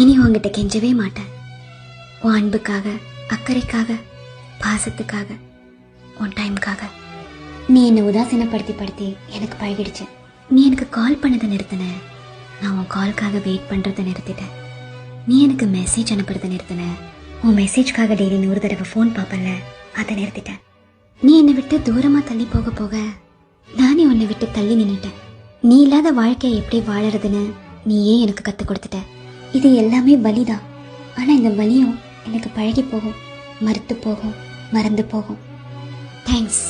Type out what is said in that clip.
இனி உங்ககிட்ட கெஞ்சவே மாட்டேன். உன் அன்புக்காக, அக்கறைக்காக, பாசத்துக்காக, உன் டைமுக்காக. நீ என்னை உதாசீனப்படுத்தி எனக்கு பழகிடுச்சு. நீ எனக்கு கால் பண்ணதை நிறுத்தின, நான் உன் கால்காக வெயிட் பண்ணுறதை நிறுத்திட்டேன். நீ எனக்கு மெசேஜ் அனுப்புறதை நிறுத்தின, உன் மெசேஜ்காக டெய்லி 100 தடவை ஃபோன் பார்ப்பல, அதை நிறுத்திட்டேன். நீ என்னை விட்டு தூரமாக தள்ளி போக போக நானே உன்னை விட்டு தள்ளி நின்றுட்டேன். நீ இல்லாத வாழ்க்கையை எப்படி வாழறதுன்னு நீயே எனக்கு கற்றுக் கொடுத்துட்ட. இது எல்லாமே வலிதான். ஆனால் இந்த வலியும் எனக்கு பழகி போகும், மறுத்து போகும், மறந்து போகும். தேங்க்ஸ்.